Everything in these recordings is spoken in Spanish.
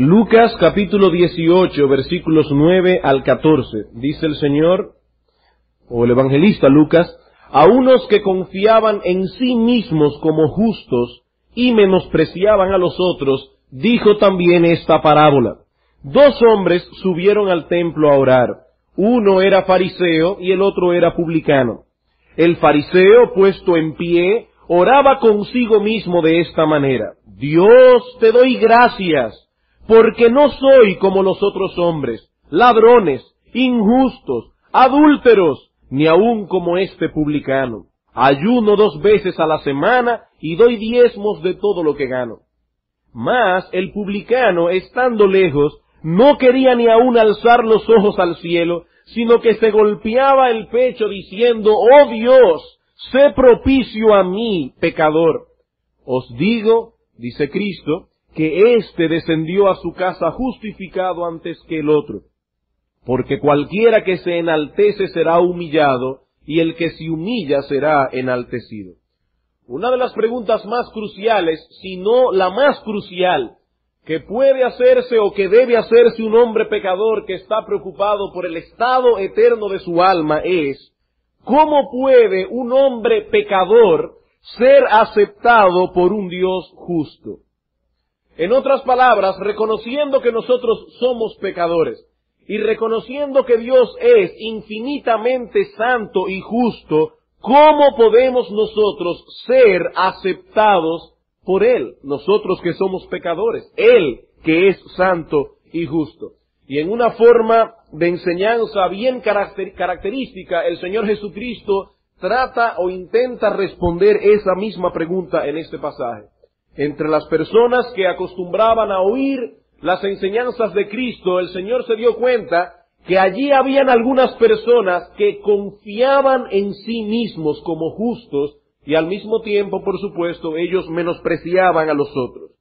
Lucas capítulo 18, versículos 9 al 14, dice el Señor, o el evangelista Lucas: a unos que confiaban en sí mismos como justos y menospreciaban a los otros, dijo también esta parábola. Dos hombres subieron al templo a orar. Uno era fariseo y el otro era publicano. El fariseo, puesto en pie, oraba consigo mismo de esta manera: Dios, te doy gracias, porque no soy como los otros hombres, ladrones, injustos, adúlteros, ni aun como este publicano. Ayuno 2 veces a la semana y doy diezmos de todo lo que gano. Mas el publicano, estando lejos, no quería ni aun alzar los ojos al cielo, sino que se golpeaba el pecho diciendo: oh Dios, sé propicio a mí, pecador. Os digo, dice Cristo, que éste descendió a su casa justificado antes que el otro. Porque cualquiera que se enaltece será humillado, y el que se humilla será enaltecido. Una de las preguntas más cruciales, si no la más crucial, que puede hacerse o que debe hacerse un hombre pecador que está preocupado por el estado eterno de su alma es: ¿cómo puede un hombre pecador ser aceptado por un Dios justo? En otras palabras, reconociendo que nosotros somos pecadores y reconociendo que Dios es infinitamente santo y justo, ¿cómo podemos nosotros ser aceptados por Él? Nosotros que somos pecadores, Él que es santo y justo. Y en una forma de enseñanza bien característica, el Señor Jesucristo trata o intenta responder esa misma pregunta en este pasaje. Entre las personas que acostumbraban a oír las enseñanzas de Cristo, el Señor se dio cuenta que allí habían algunas personas que confiaban en sí mismos como justos y al mismo tiempo, por supuesto, ellos menospreciaban a los otros.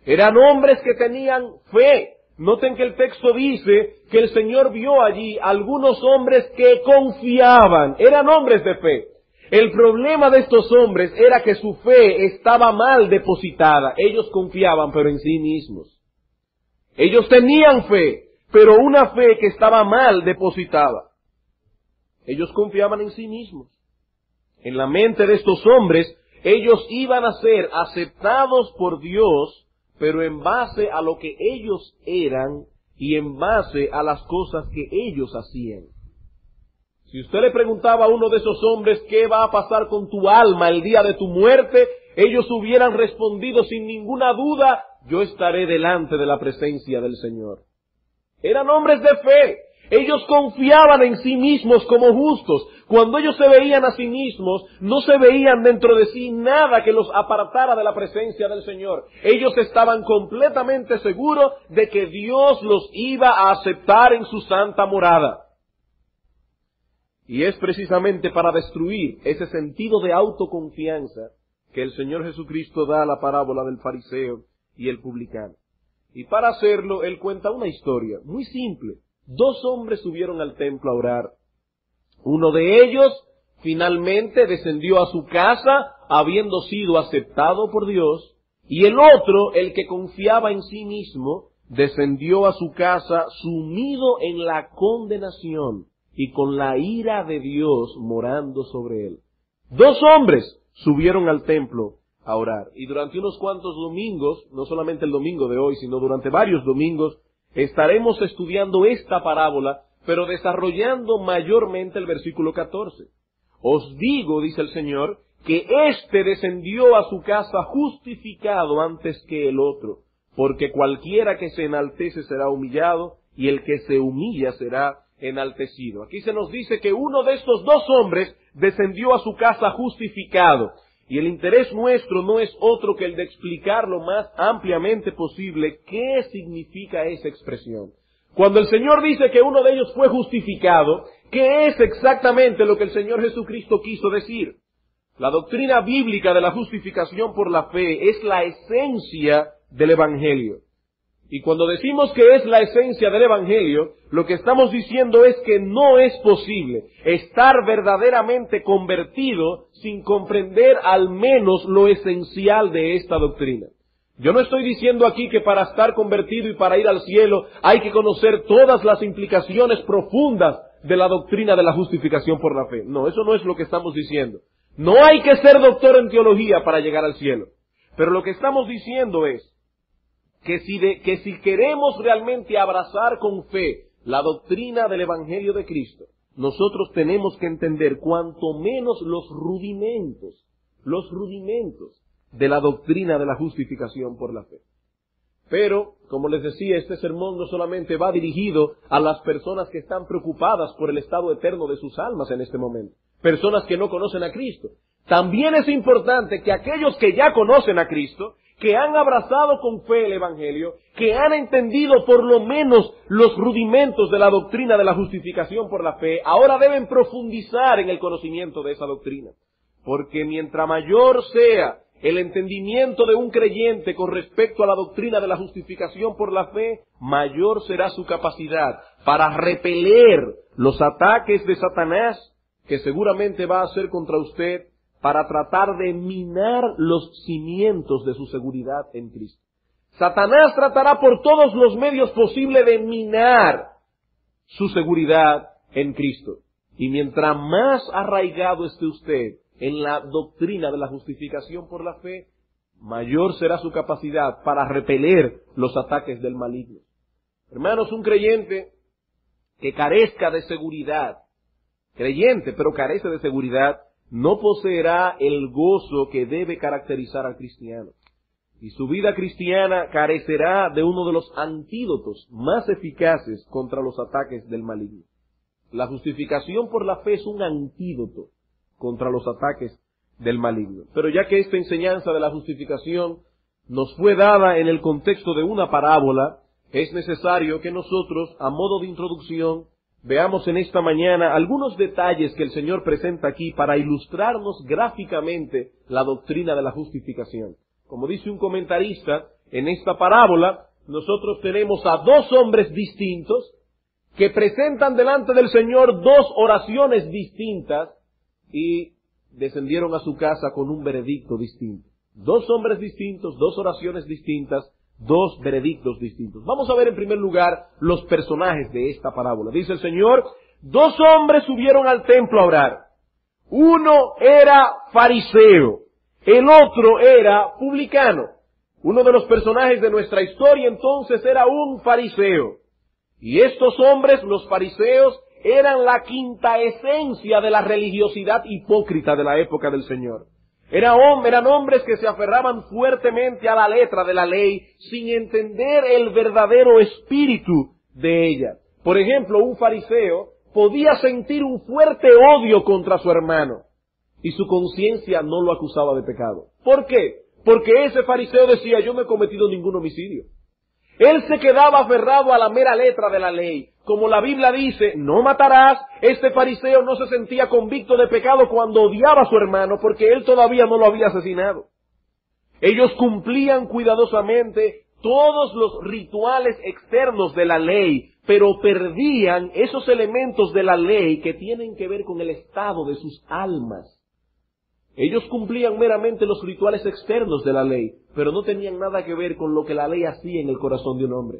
Eran hombres que tenían fe. Noten que el texto dice que el Señor vio allí algunos hombres que confiaban, eran hombres de fe. El problema de estos hombres era que su fe estaba mal depositada. Ellos confiaban, pero en sí mismos. Ellos tenían fe, pero una fe que estaba mal depositada. Ellos confiaban en sí mismos. En la mente de estos hombres, ellos iban a ser aceptados por Dios, pero en base a lo que ellos eran y en base a las cosas que ellos hacían. Si usted le preguntaba a uno de esos hombres qué va a pasar con tu alma el día de tu muerte, ellos hubieran respondido sin ninguna duda: yo estaré delante de la presencia del Señor. Eran hombres de fe. Ellos confiaban en sí mismos como justos. Cuando ellos se veían a sí mismos, no se veían dentro de sí nada que los apartara de la presencia del Señor. Ellos estaban completamente seguros de que Dios los iba a aceptar en su santa morada. Y es precisamente para destruir ese sentido de autoconfianza que el Señor Jesucristo da la parábola del fariseo y el publicano. Y para hacerlo, Él cuenta una historia muy simple. 2 hombres subieron al templo a orar. Uno de ellos finalmente descendió a su casa habiendo sido aceptado por Dios, y el otro, el que confiaba en sí mismo, descendió a su casa sumido en la condenación y con la ira de Dios morando sobre él. 2 hombres subieron al templo a orar. Y durante unos cuantos domingos, no solamente el domingo de hoy, sino durante varios domingos, estaremos estudiando esta parábola, pero desarrollando mayormente el versículo 14. Os digo, dice el Señor, que éste descendió a su casa justificado antes que el otro, porque cualquiera que se enaltece será humillado, y el que se humilla será enaltecido. Aquí se nos dice que uno de estos 2 hombres descendió a su casa justificado. Y el interés nuestro no es otro que el de explicar lo más ampliamente posible qué significa esa expresión. Cuando el Señor dice que uno de ellos fue justificado, ¿qué es exactamente lo que el Señor Jesucristo quiso decir? La doctrina bíblica de la justificación por la fe es la esencia del Evangelio. Y cuando decimos que es la esencia del Evangelio, lo que estamos diciendo es que no es posible estar verdaderamente convertido sin comprender al menos lo esencial de esta doctrina. Yo no estoy diciendo aquí que para estar convertido y para ir al cielo hay que conocer todas las implicaciones profundas de la doctrina de la justificación por la fe. No, eso no es lo que estamos diciendo. No hay que ser doctor en teología para llegar al cielo. Pero lo que estamos diciendo es que si queremos realmente abrazar con fe la doctrina del Evangelio de Cristo, nosotros tenemos que entender cuanto menos los rudimentos de la doctrina de la justificación por la fe. Pero, como les decía, este sermón no solamente va dirigido a las personas que están preocupadas por el estado eterno de sus almas en este momento, personas que no conocen a Cristo. También es importante que aquellos que ya conocen a Cristo, que han abrazado con fe el Evangelio, que han entendido por lo menos los rudimentos de la doctrina de la justificación por la fe, ahora deben profundizar en el conocimiento de esa doctrina. Porque mientras mayor sea el entendimiento de un creyente con respecto a la doctrina de la justificación por la fe, mayor será su capacidad para repeler los ataques de Satanás, que seguramente va a hacer contra usted, para tratar de minar los cimientos de su seguridad en Cristo. Satanás tratará por todos los medios posibles de minar su seguridad en Cristo. Y mientras más arraigado esté usted en la doctrina de la justificación por la fe, mayor será su capacidad para repeler los ataques del maligno. Hermanos, un creyente que carezca de seguridad, creyente pero carece de seguridad, no poseerá el gozo que debe caracterizar al cristiano. Y su vida cristiana carecerá de uno de los antídotos más eficaces contra los ataques del maligno. La justificación por la fe es un antídoto contra los ataques del maligno. Pero ya que esta enseñanza de la justificación nos fue dada en el contexto de una parábola, es necesario que nosotros, a modo de introducción, veamos en esta mañana algunos detalles que el Señor presenta aquí para ilustrarnos gráficamente la doctrina de la justificación. Como dice un comentarista, en esta parábola nosotros tenemos a dos hombres distintos que presentan delante del Señor dos oraciones distintas y descendieron a su casa con un veredicto distinto. Dos hombres distintos, dos oraciones distintas, dos veredictos distintos. Vamos a ver en primer lugar los personajes de esta parábola. Dice el Señor, dos hombres subieron al templo a orar. Uno era fariseo, el otro era publicano. Uno de los personajes de nuestra historia entonces era un fariseo. Y estos hombres, los fariseos, eran la quinta esencia de la religiosidad hipócrita de la época del Señor. Eran hombres que se aferraban fuertemente a la letra de la ley sin entender el verdadero espíritu de ella. Por ejemplo, un fariseo podía sentir un fuerte odio contra su hermano y su conciencia no lo acusaba de pecado. ¿Por qué? Porque ese fariseo decía, yo no he cometido ningún homicidio. Él se quedaba aferrado a la mera letra de la ley. Como la Biblia dice, no matarás, este fariseo no se sentía convicto de pecado cuando odiaba a su hermano porque él todavía no lo había asesinado. Ellos cumplían cuidadosamente todos los rituales externos de la ley, pero perdían esos elementos de la ley que tienen que ver con el estado de sus almas. Ellos cumplían meramente los rituales externos de la ley, pero no tenían nada que ver con lo que la ley hacía en el corazón de un hombre.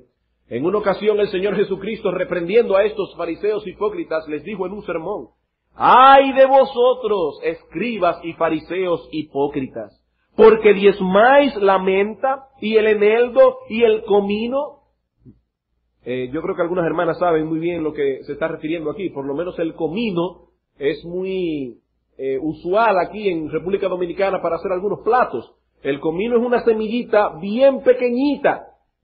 En una ocasión el Señor Jesucristo, reprendiendo a estos fariseos hipócritas, les dijo en un sermón, ¡ay de vosotros, escribas y fariseos hipócritas! Porque diezmáis la menta y el eneldo y el comino. Yo creo que algunas hermanas saben muy bien lo que se está refiriendo aquí. Por lo menos el comino es muy usual aquí en República Dominicana para hacer algunos platos. El comino es una semillita bien pequeñita.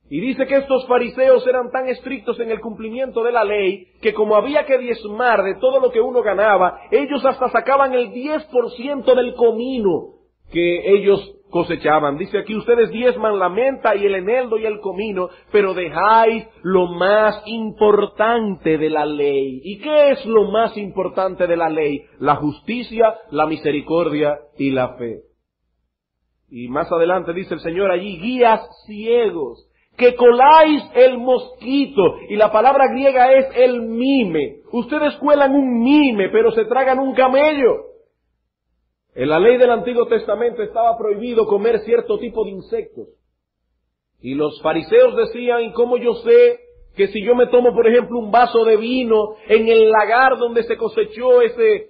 Y dice que estos fariseos eran tan estrictos en el cumplimiento de la ley que como había que diezmar de todo lo que uno ganaba, ellos hasta sacaban el 10% del comino que ellos cosechaban. Dice aquí, ustedes diezman la menta y el eneldo y el comino, pero dejáis lo más importante de la ley. ¿Y qué es lo más importante de la ley? La justicia, la misericordia y la fe. Y más adelante dice el Señor allí, guías ciegos, que coláis el mosquito, y la palabra griega es el mime. Ustedes cuelan un mime, pero se tragan un camello. En la ley del Antiguo Testamento estaba prohibido comer cierto tipo de insectos. Y los fariseos decían, ¿y cómo yo sé que si yo me tomo, por ejemplo, un vaso de vino en el lagar donde se cosechó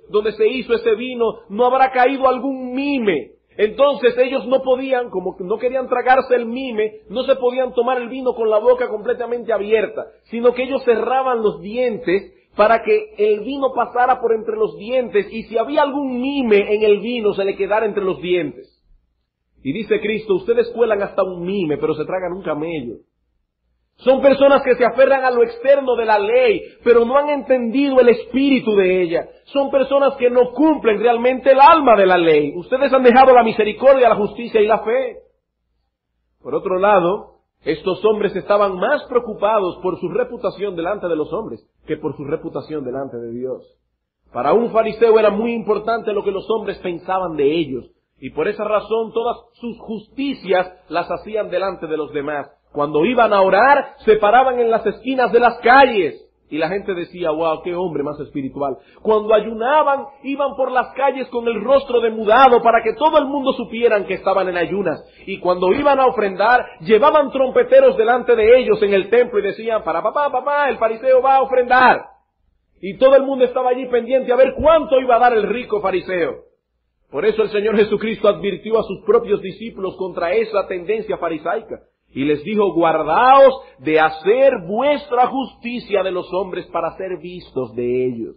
donde se hizo ese vino, no habrá caído algún mime? Entonces ellos no podían, como no querían tragarse el mime, no se podían tomar el vino con la boca completamente abierta, sino que ellos cerraban los dientes para que el vino pasara por entre los dientes, y si había algún mime en el vino se le quedara entre los dientes. Y dice Cristo, ustedes cuelan hasta un mime, pero se tragan un camello. Son personas que se aferran a lo externo de la ley, pero no han entendido el espíritu de ella. Son personas que no cumplen realmente el alma de la ley. Ustedes han dejado la misericordia, la justicia y la fe. Por otro lado, estos hombres estaban más preocupados por su reputación delante de los hombres que por su reputación delante de Dios. Para un fariseo era muy importante lo que los hombres pensaban de ellos, y por esa razón todas sus justicias las hacían delante de los demás. Cuando iban a orar, se paraban en las esquinas de las calles, y la gente decía, wow, qué hombre más espiritual. Cuando ayunaban, iban por las calles con el rostro demudado para que todo el mundo supieran que estaban en ayunas. Y cuando iban a ofrendar, llevaban trompeteros delante de ellos en el templo y decían, papá, el fariseo va a ofrendar. Y todo el mundo estaba allí pendiente a ver cuánto iba a dar el rico fariseo. Por eso el Señor Jesucristo advirtió a sus propios discípulos contra esa tendencia farisaica. Y les dijo, guardaos de hacer vuestra justicia de los hombres para ser vistos de ellos.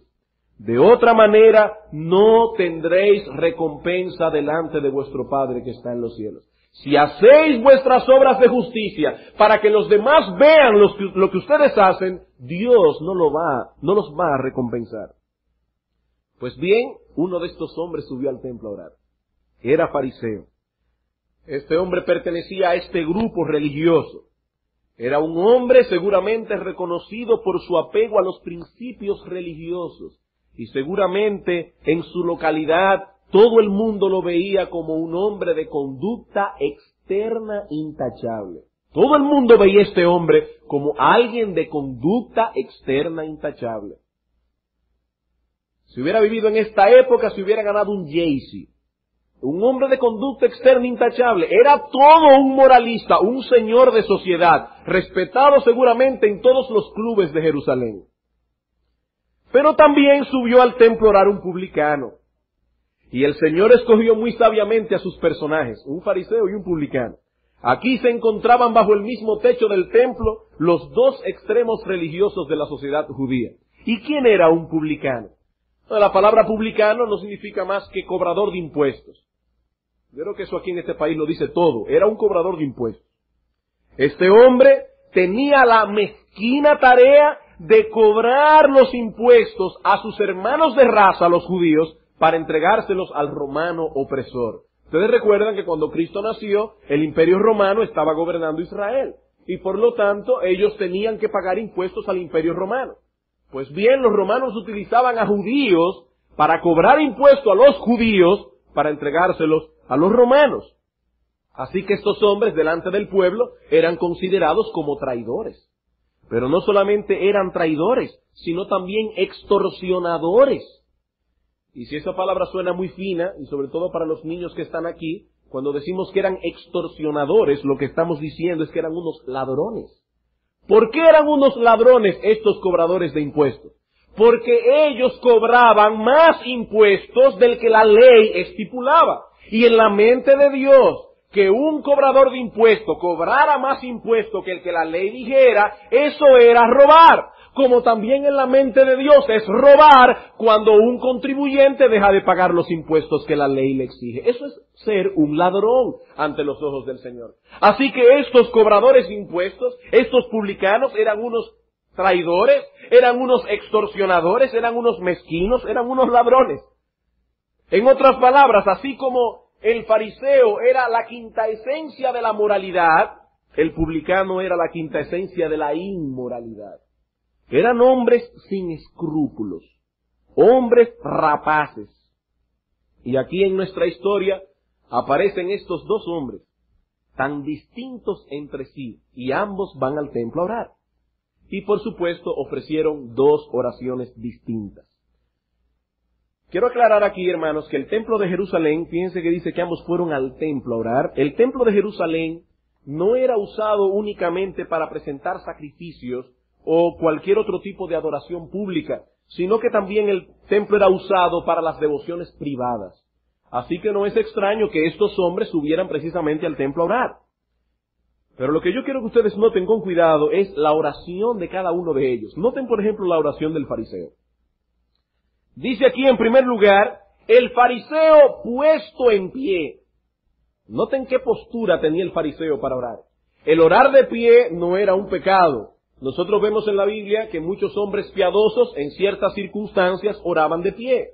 De otra manera, no tendréis recompensa delante de vuestro Padre que está en los cielos. Si hacéis vuestras obras de justicia para que los demás vean lo que ustedes hacen, Dios no los va a recompensar. Pues bien, uno de estos hombres subió al templo a orar. Era fariseo. Este hombre pertenecía a este grupo religioso. Era un hombre seguramente reconocido por su apego a los principios religiosos. Y seguramente en su localidad todo el mundo lo veía como un hombre de conducta externa intachable. Todo el mundo veía a este hombre como alguien de conducta externa intachable. Si hubiera vivido en esta época, se hubiera ganado un Jay-Z. Un hombre de conducta externa intachable. Era todo un moralista, un señor de sociedad, respetado seguramente en todos los clubes de Jerusalén. Pero también subió al templo a orar un publicano. Y el Señor escogió muy sabiamente a sus personajes, un fariseo y un publicano. Aquí se encontraban bajo el mismo techo del templo los dos extremos religiosos de la sociedad judía. ¿Y quién era un publicano? La palabra publicano no significa más que cobrador de impuestos. Yo creo que eso aquí en este país lo dice todo. Era un cobrador de impuestos. Este hombre tenía la mezquina tarea de cobrar los impuestos a sus hermanos de raza, los judíos, para entregárselos al romano opresor. Ustedes recuerdan que cuando Cristo nació, el imperio romano estaba gobernando Israel. Y por lo tanto, ellos tenían que pagar impuestos al imperio romano. Pues bien, los romanos utilizaban a judíos para cobrar impuestos a los judíos para entregárselos a los romanos. Así que estos hombres delante del pueblo eran considerados como traidores. Pero no solamente eran traidores, sino también extorsionadores. Y si esa palabra suena muy fina, y sobre todo para los niños que están aquí, cuando decimos que eran extorsionadores, lo que estamos diciendo es que eran unos ladrones. ¿Por qué eran unos ladrones estos cobradores de impuestos? Porque ellos cobraban más impuestos del que la ley estipulaba. Y en la mente de Dios, que un cobrador de impuestos cobrara más impuestos que el que la ley dijera, eso era robar. Como también en la mente de Dios es robar cuando un contribuyente deja de pagar los impuestos que la ley le exige. Eso es ser un ladrón ante los ojos del Señor. Así que estos cobradores de impuestos, estos publicanos, eran unos traidores, eran unos extorsionadores, eran unos mezquinos, eran unos ladrones. En otras palabras, así como el fariseo era la quinta esencia de la moralidad, el publicano era la quinta esencia de la inmoralidad. Eran hombres sin escrúpulos, hombres rapaces. Y aquí en nuestra historia aparecen estos dos hombres, tan distintos entre sí, y ambos van al templo a orar. Y por supuesto ofrecieron dos oraciones distintas. Quiero aclarar aquí, hermanos, que el templo de Jerusalén, fíjense que dice que ambos fueron al templo a orar. El templo de Jerusalén no era usado únicamente para presentar sacrificios o cualquier otro tipo de adoración pública, sino que también el templo era usado para las devociones privadas. Así que no es extraño que estos hombres subieran precisamente al templo a orar. Pero lo que yo quiero que ustedes noten con cuidado es la oración de cada uno de ellos. Noten, por ejemplo, la oración del fariseo. Dice aquí, en primer lugar, el fariseo puesto en pie. Noten qué postura tenía el fariseo para orar. El orar de pie no era un pecado. Nosotros vemos en la Biblia que muchos hombres piadosos en ciertas circunstancias oraban de pie.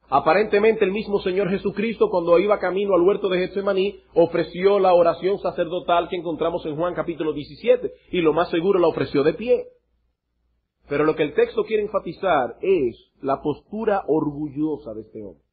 Aparentemente el mismo Señor Jesucristo, cuando iba camino al huerto de Getsemaní, ofreció la oración sacerdotal que encontramos en Juan capítulo 17, y lo más seguro la ofreció de pie. Pero lo que el texto quiere enfatizar es la postura orgullosa de este hombre.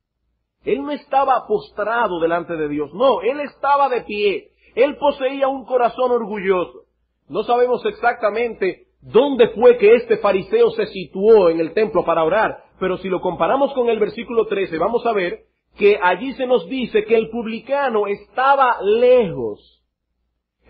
Él no estaba postrado delante de Dios, no, él estaba de pie. Él poseía un corazón orgulloso. No sabemos exactamente dónde fue que este fariseo se situó en el templo para orar, pero si lo comparamos con el versículo 13, vamos a ver que allí se nos dice que el publicano estaba lejos.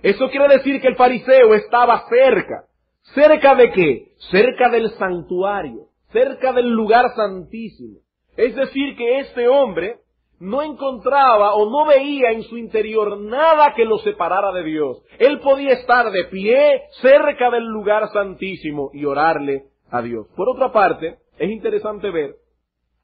Eso quiere decir que el fariseo estaba cerca. ¿Cerca de qué? Cerca del santuario, cerca del lugar santísimo. Es decir, que este hombre no encontraba o no veía en su interior nada que lo separara de Dios. Él podía estar de pie cerca del lugar santísimo y orarle a Dios. Por otra parte, es interesante ver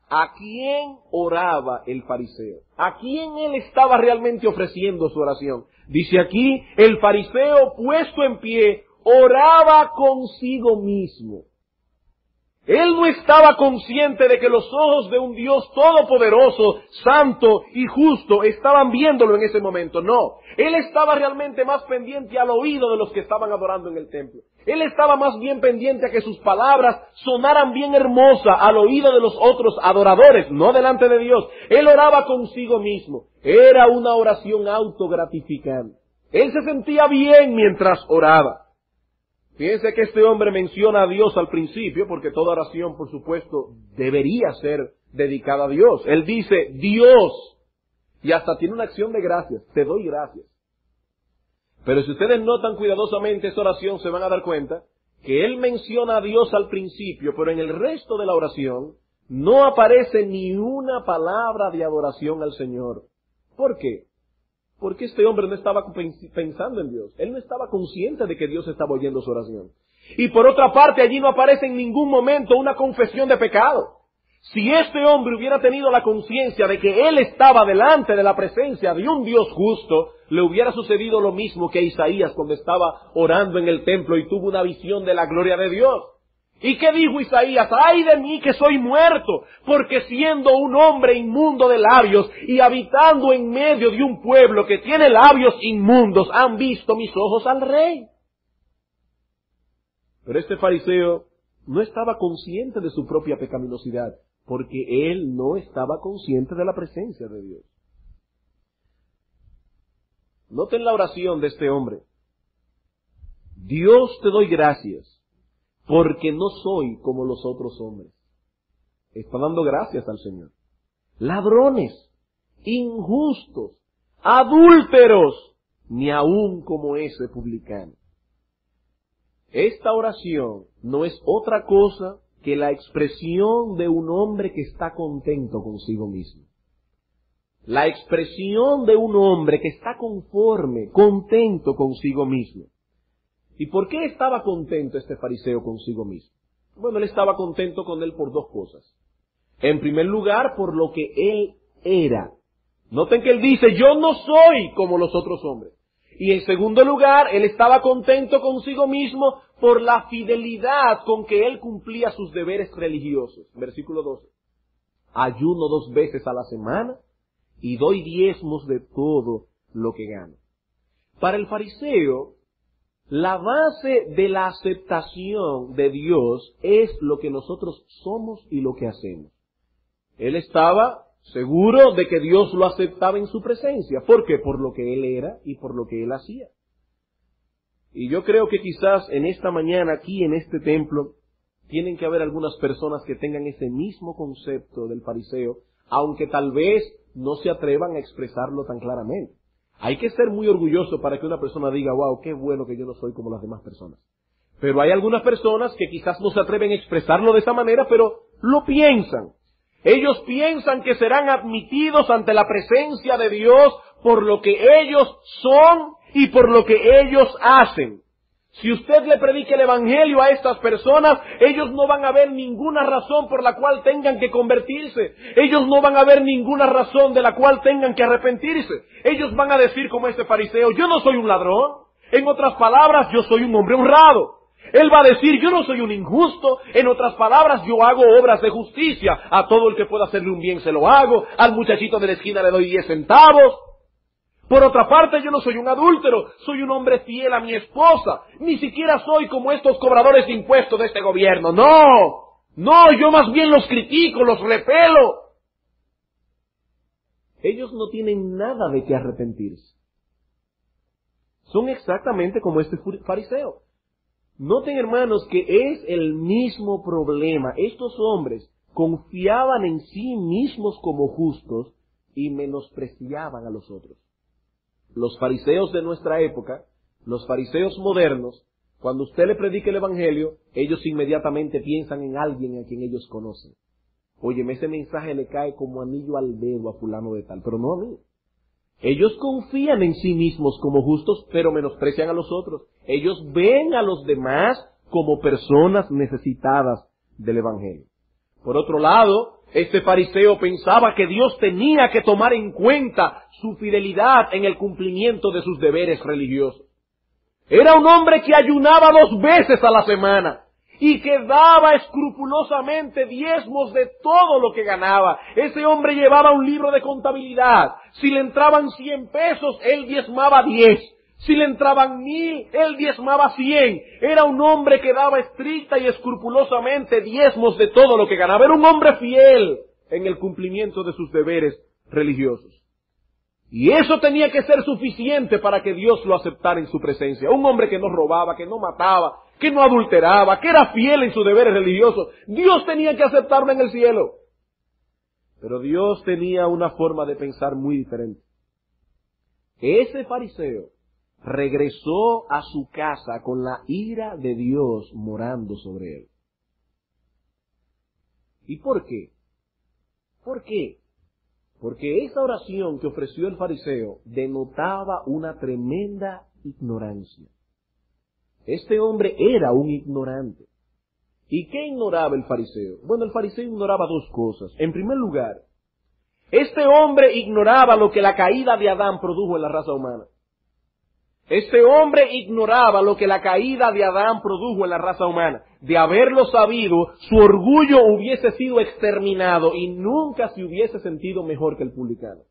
a quién oraba el fariseo, a quién él estaba realmente ofreciendo su oración. Dice aquí, el fariseo puesto en pie oraba consigo mismo. Él no estaba consciente de que los ojos de un Dios todopoderoso, santo y justo estaban viéndolo en ese momento. No, él estaba realmente más pendiente al oído de los que estaban adorando en el templo. Él estaba más bien pendiente a que sus palabras sonaran bien hermosas al oído de los otros adoradores, no delante de Dios. Él oraba consigo mismo. Era una oración autogratificante. Él se sentía bien mientras oraba. Fíjense que este hombre menciona a Dios al principio, porque toda oración, por supuesto, debería ser dedicada a Dios. Él dice, Dios, y hasta tiene una acción de gracias, te doy gracias. Pero si ustedes notan cuidadosamente esta oración, se van a dar cuenta que él menciona a Dios al principio, pero en el resto de la oración no aparece ni una palabra de adoración al Señor. ¿Por qué? Porque este hombre no estaba pensando en Dios. Él no estaba consciente de que Dios estaba oyendo su oración. Y por otra parte, allí no aparece en ningún momento una confesión de pecado. Si este hombre hubiera tenido la conciencia de que él estaba delante de la presencia de un Dios justo, le hubiera sucedido lo mismo que a Isaías cuando estaba orando en el templo y tuvo una visión de la gloria de Dios. ¿Y qué dijo Isaías? ¡Ay de mí que soy muerto! Porque siendo un hombre inmundo de labios y habitando en medio de un pueblo que tiene labios inmundos, han visto mis ojos al Rey. Pero este fariseo no estaba consciente de su propia pecaminosidad, porque él no estaba consciente de la presencia de Dios. Noten la oración de este hombre. Dios, te doy gracias, porque no soy como los otros hombres. Está dando gracias al Señor. Ladrones, injustos, adúlteros, ni aun como ese publicano. Esta oración no es otra cosa que la expresión de un hombre que está contento consigo mismo. La expresión de un hombre que está conforme, contento consigo mismo. ¿Y por qué estaba contento este fariseo consigo mismo? Bueno, él estaba contento con él por dos cosas. En primer lugar, por lo que él era. Noten que él dice, yo no soy como los otros hombres. Y en segundo lugar, él estaba contento consigo mismo por la fidelidad con que él cumplía sus deberes religiosos. Versículo 12. Ayuno 2 veces a la semana y doy diezmos de todo lo que gano. Para el fariseo, la base de la aceptación de Dios es lo que nosotros somos y lo que hacemos. Él estaba seguro de que Dios lo aceptaba en su presencia. ¿Por qué? Por lo que él era y por lo que él hacía. Y yo creo que quizás en esta mañana, aquí en este templo, tienen que haber algunas personas que tengan ese mismo concepto del fariseo, aunque tal vez no se atrevan a expresarlo tan claramente. Hay que ser muy orgulloso para que una persona diga, wow, qué bueno que yo no soy como las demás personas. Pero hay algunas personas que quizás no se atreven a expresarlo de esa manera, pero lo piensan. Ellos piensan que serán admitidos ante la presencia de Dios por lo que ellos son y por lo que ellos hacen. Si usted le predique el Evangelio a estas personas, ellos no van a ver ninguna razón por la cual tengan que convertirse. Ellos no van a ver ninguna razón de la cual tengan que arrepentirse. Ellos van a decir como este fariseo, yo no soy un ladrón. En otras palabras, yo soy un hombre honrado. Él va a decir, yo no soy un injusto. En otras palabras, yo hago obras de justicia. A todo el que pueda hacerle un bien se lo hago. Al muchachito de la esquina le doy 10 centavos. Por otra parte, yo no soy un adúltero, soy un hombre fiel a mi esposa. Ni siquiera soy como estos cobradores de impuestos de este gobierno. No, yo más bien los critico, los repelo. Ellos no tienen nada de qué arrepentirse. Son exactamente como este fariseo. Noten, hermanos, que es el mismo problema. Estos hombres confiaban en sí mismos como justos y menospreciaban a los otros. Los fariseos de nuestra época, los fariseos modernos, cuando usted le predica el Evangelio, ellos inmediatamente piensan en alguien a quien ellos conocen. Óyeme, ese mensaje le cae como anillo al dedo a fulano de tal, pero no a mí. Ellos confían en sí mismos como justos, pero menosprecian a los otros. Ellos ven a los demás como personas necesitadas del Evangelio. Por otro lado, este fariseo pensaba que Dios tenía que tomar en cuenta su fidelidad en el cumplimiento de sus deberes religiosos. Era un hombre que ayunaba 2 veces a la semana y que daba escrupulosamente diezmos de todo lo que ganaba. Ese hombre llevaba un libro de contabilidad. Si le entraban 100 pesos, él diezmaba 10. Si le entraban 1000, él diezmaba 100. Era un hombre que daba estricta y escrupulosamente diezmos de todo lo que ganaba. Era un hombre fiel en el cumplimiento de sus deberes religiosos. Y eso tenía que ser suficiente para que Dios lo aceptara en su presencia. Un hombre que no robaba, que no mataba, que no adulteraba, que era fiel en sus deberes religiosos. Dios tenía que aceptarlo en el cielo. Pero Dios tenía una forma de pensar muy diferente. Ese fariseo regresó a su casa con la ira de Dios morando sobre él. ¿Y por qué? ¿Por qué? Porque esa oración que ofreció el fariseo denotaba una tremenda ignorancia. Este hombre era un ignorante. ¿Y qué ignoraba el fariseo? Bueno, el fariseo ignoraba 2 cosas. En primer lugar, este hombre ignoraba lo que la caída de Adán produjo en la raza humana. Este hombre ignoraba lo que la caída de Adán produjo en la raza humana. De haberlo sabido, su orgullo hubiese sido exterminado y nunca se hubiese sentido mejor que el publicano.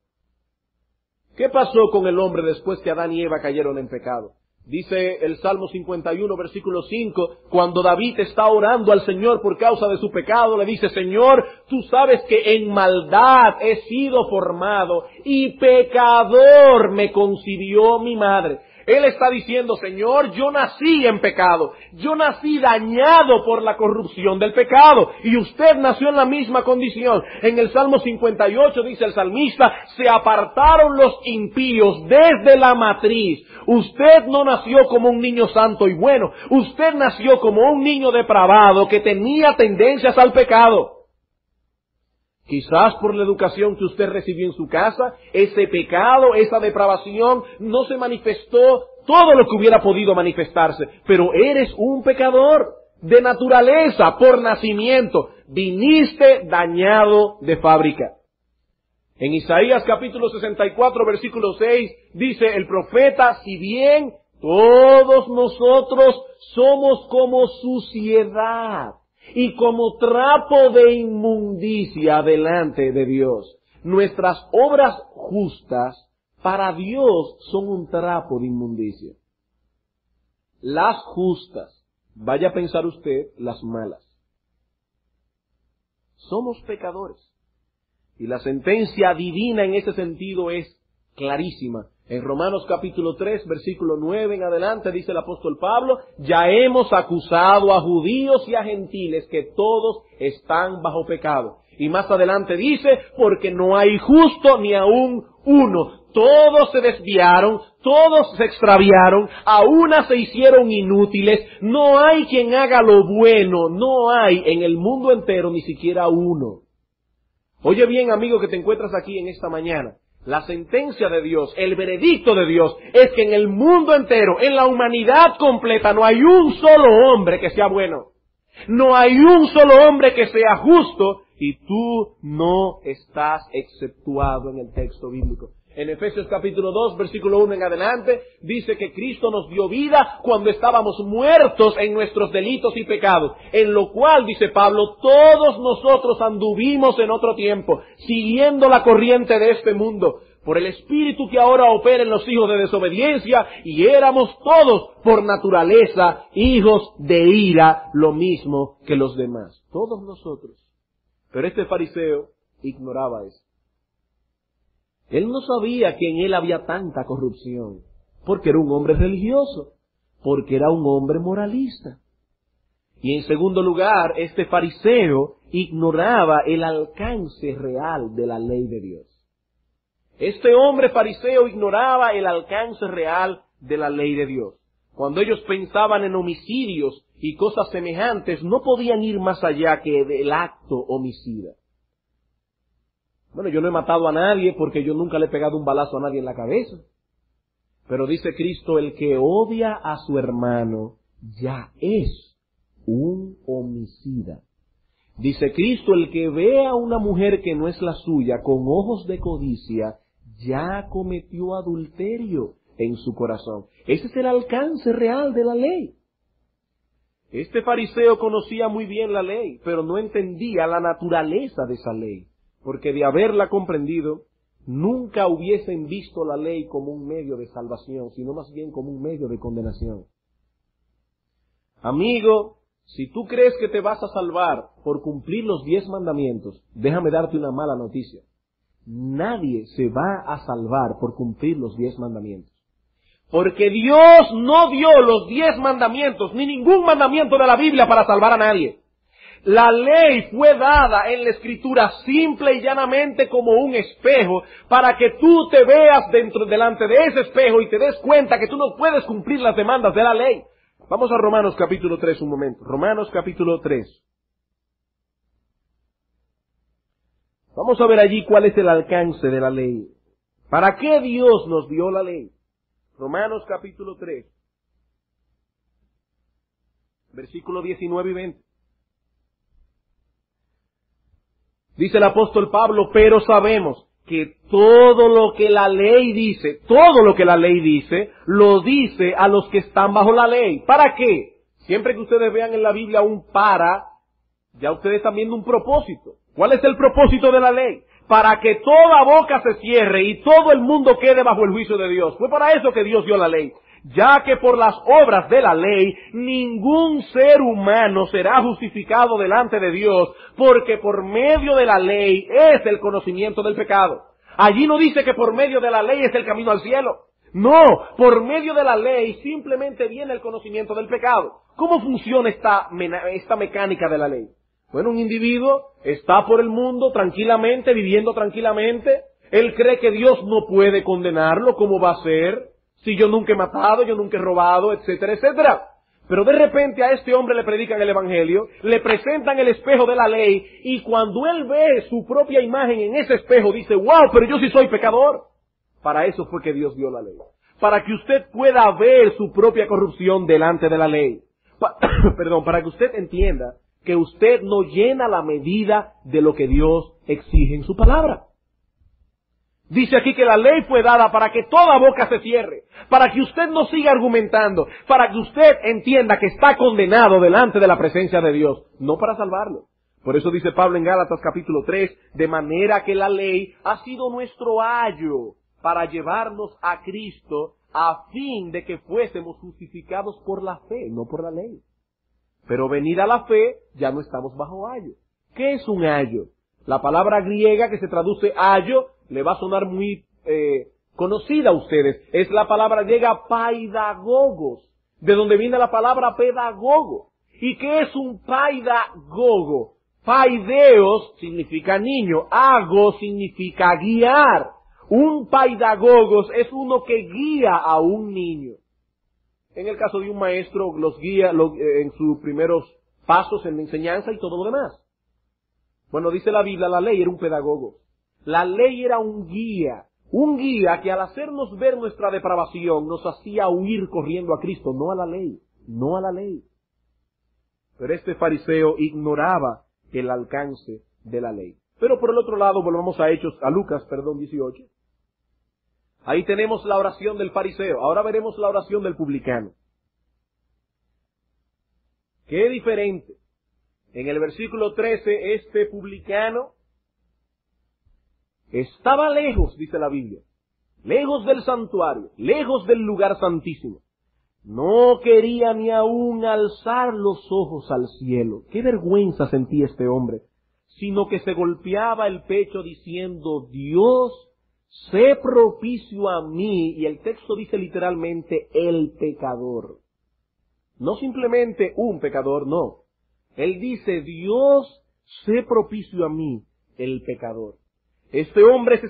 ¿Qué pasó con el hombre después que Adán y Eva cayeron en pecado? Dice el Salmo 51, versículo 5, cuando David está orando al Señor por causa de su pecado, le dice, Señor, tú sabes que en maldad he sido formado y pecador me concibió mi madre. Él está diciendo, Señor, yo nací en pecado, yo nací dañado por la corrupción del pecado, y usted nació en la misma condición. En el Salmo 58 dice el salmista, se apartaron los impíos desde la matriz. Usted no nació como un niño santo y bueno, usted nació como un niño depravado que tenía tendencias al pecado. Quizás por la educación que usted recibió en su casa, ese pecado, esa depravación, no se manifestó todo lo que hubiera podido manifestarse. Pero eres un pecador de naturaleza, por nacimiento. Viniste dañado de fábrica. En Isaías capítulo 64, versículo 6, dice el profeta, si bien todos nosotros somos como suciedad y como trapo de inmundicia delante de Dios. Nuestras obras justas para Dios son un trapo de inmundicia. Las justas, vaya a pensar usted, las malas. Somos pecadores. Y la sentencia divina en ese sentido es clarísima. En Romanos capítulo 3, versículo 9 en adelante, dice el apóstol Pablo, ya hemos acusado a judíos y a gentiles que todos están bajo pecado. Y más adelante dice, porque no hay justo ni aún uno. Todos se desviaron, todos se extraviaron, a una se hicieron inútiles. No hay quien haga lo bueno, no hay en el mundo entero ni siquiera uno. Oye bien, amigo, que te encuentras aquí en esta mañana. La sentencia de Dios, el veredicto de Dios, es que en el mundo entero, en la humanidad completa, no hay un solo hombre que sea bueno. No hay un solo hombre que sea justo, y tú no estás exceptuado en el texto bíblico. En Efesios capítulo 2, versículo 1 en adelante, dice que Cristo nos dio vida cuando estábamos muertos en nuestros delitos y pecados, en lo cual, dice Pablo, todos nosotros anduvimos en otro tiempo, siguiendo la corriente de este mundo, por el espíritu que ahora opera en los hijos de desobediencia, y éramos todos, por naturaleza, hijos de ira, lo mismo que los demás. Todos nosotros. Pero este fariseo ignoraba eso. Él no sabía que en él había tanta corrupción, porque era un hombre religioso, porque era un hombre moralista. Y en segundo lugar, este fariseo ignoraba el alcance real de la ley de Dios. Este hombre fariseo ignoraba el alcance real de la ley de Dios. Cuando ellos pensaban en homicidios y cosas semejantes, no podían ir más allá que del acto homicida. Bueno, yo no he matado a nadie porque yo nunca le he pegado un balazo a nadie en la cabeza. Pero dice Cristo, el que odia a su hermano ya es un homicida. Dice Cristo, el que ve a una mujer que no es la suya con ojos de codicia, ya cometió adulterio en su corazón. Ese es el alcance real de la ley. Este fariseo conocía muy bien la ley, pero no entendía la naturaleza de esa ley. Porque de haberla comprendido, nunca hubiesen visto la ley como un medio de salvación, sino más bien como un medio de condenación. Amigo, si tú crees que te vas a salvar por cumplir los 10 mandamientos, déjame darte una mala noticia. Nadie se va a salvar por cumplir los 10 mandamientos. Porque Dios no dio los 10 mandamientos, ni ningún mandamiento de la Biblia para salvar a nadie. La ley fue dada en la Escritura simple y llanamente como un espejo para que tú te veas delante de ese espejo y te des cuenta que tú no puedes cumplir las demandas de la ley. Vamos a Romanos capítulo 3 un momento. Romanos capítulo 3. Vamos a ver allí cuál es el alcance de la ley. ¿Para qué Dios nos dio la ley? Romanos capítulo 3. Versículo 19 y 20. Dice el apóstol Pablo, pero sabemos que todo lo que la ley dice, lo dice a los que están bajo la ley. ¿Para qué? Siempre que ustedes vean en la Biblia un para, ya ustedes están viendo un propósito. ¿Cuál es el propósito de la ley? Para que toda boca se cierre y todo el mundo quede bajo el juicio de Dios. Fue para eso que Dios dio la ley. Ya que por las obras de la ley, ningún ser humano será justificado delante de Dios, porque por medio de la ley es el conocimiento del pecado. Allí no dice que por medio de la ley es el camino al cielo. No, por medio de la ley simplemente viene el conocimiento del pecado. ¿Cómo funciona esta mecánica de la ley? Bueno, un individuo está por el mundo tranquilamente, viviendo tranquilamente. Él cree que Dios no puede condenarlo. ¿Cómo va a ser? Si yo nunca he matado, yo nunca he robado, etcétera, etcétera. Pero de repente a este hombre le predican el evangelio, le presentan el espejo de la ley, y cuando él ve su propia imagen en ese espejo, dice, wow, pero yo sí soy pecador. Para eso fue que Dios dio la ley. Para que usted pueda ver su propia corrupción delante de la ley. Para que usted entienda que usted no llena la medida de lo que Dios exige en su palabra. Dice aquí que la ley fue dada para que toda boca se cierre, para que usted no siga argumentando, para que usted entienda que está condenado delante de la presencia de Dios, no para salvarlo. Por eso dice Pablo en Gálatas capítulo 3, de manera que la ley ha sido nuestro ayo para llevarnos a Cristo a fin de que fuésemos justificados por la fe, no por la ley. Pero venida la fe, ya no estamos bajo ayo. ¿Qué es un ayo? La palabra griega que se traduce ayo le va a sonar muy conocida a ustedes. Es la palabra griega paidagogos, de donde viene la palabra pedagogo. ¿Y qué es un paidagogo? Paideos significa niño, ago significa guiar. Un paidagogos es uno que guía a un niño. En el caso de un maestro, los guía en sus primeros pasos en la enseñanza y todo lo demás. Bueno, dice la Biblia, la ley era un pedagogo. La ley era un guía que al hacernos ver nuestra depravación nos hacía huir corriendo a Cristo, no a la ley, no a la ley. Pero este fariseo ignoraba el alcance de la ley. Pero por el otro lado, volvamos a Lucas 18. Ahí tenemos la oración del fariseo. Ahora veremos la oración del publicano. Qué diferente. En el versículo 13, este publicano estaba lejos, dice la Biblia, lejos del santuario, lejos del lugar santísimo. No quería ni aún alzar los ojos al cielo. Qué vergüenza sentía este hombre, sino que se golpeaba el pecho diciendo, Dios, sé propicio a mí. Y el texto dice literalmente, el pecador. No simplemente un pecador, no. Él dice, Dios, sé propicio a mí, el pecador. Este hombre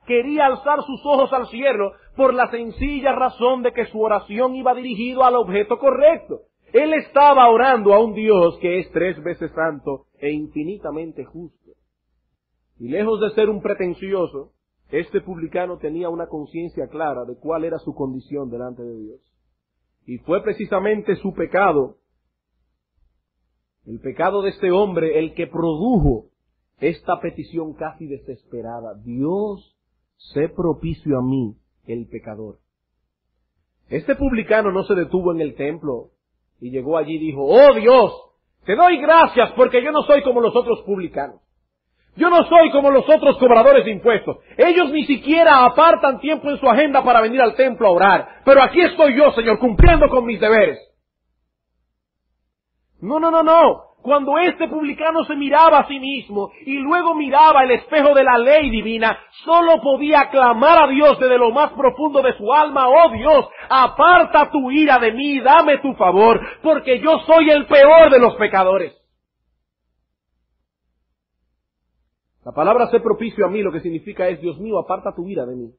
quería alzar sus ojos al cielo por la sencilla razón de que su oración iba dirigido al objeto correcto. Él estaba orando a un Dios que es 3 veces santo e infinitamente justo. Y lejos de ser un pretencioso, este publicano tenía una conciencia clara de cuál era su condición delante de Dios. Y fue precisamente su pecado, el pecado de este hombre, el que produjo esta petición casi desesperada. Dios, sé propicio a mí, el pecador. Este publicano no se detuvo en el templo y llegó allí y dijo, oh Dios, te doy gracias porque yo no soy como los otros publicanos. Yo no soy como los otros cobradores de impuestos. Ellos ni siquiera apartan tiempo en su agenda para venir al templo a orar. Pero aquí estoy yo, Señor, cumpliendo con mis deberes. No. Cuando este publicano se miraba a sí mismo y luego miraba el espejo de la ley divina, solo podía clamar a Dios desde lo más profundo de su alma, oh Dios, aparta tu ira de mí, dame tu favor, porque yo soy el peor de los pecadores. La palabra ser propicio a mí lo que significa es, Dios mío, aparta tu ira de mí.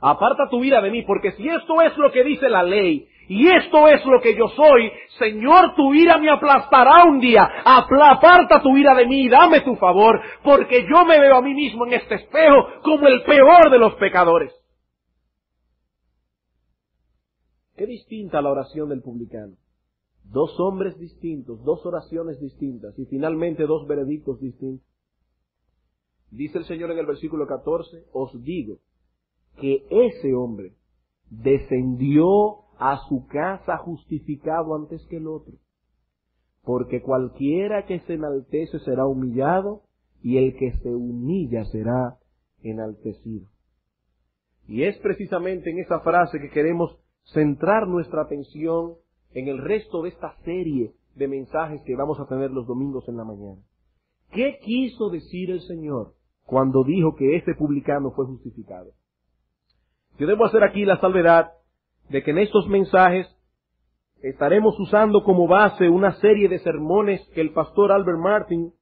Aparta tu ira de mí, porque si esto es lo que dice la ley, y esto es lo que yo soy, Señor, tu ira me aplastará un día. Aparta tu ira de mí y dame tu favor, porque yo me veo a mí mismo en este espejo como el peor de los pecadores. Qué distinta la oración del publicano. 2 hombres distintos, 2 oraciones distintas y finalmente 2 veredictos distintos. Dice el Señor en el versículo 14, os digo que ese hombre descendió a su casa justificado antes que el otro. Porque cualquiera que se enaltece será humillado, y el que se humilla será enaltecido. Y es precisamente en esa frase que queremos centrar nuestra atención en el resto de esta serie de mensajes que vamos a tener los domingos en la mañana. ¿Qué quiso decir el Señor cuando dijo que este publicano fue justificado? Yo debo hacer aquí la salvedad de que en estos mensajes estaremos usando como base una serie de sermones que el pastor Albert Martin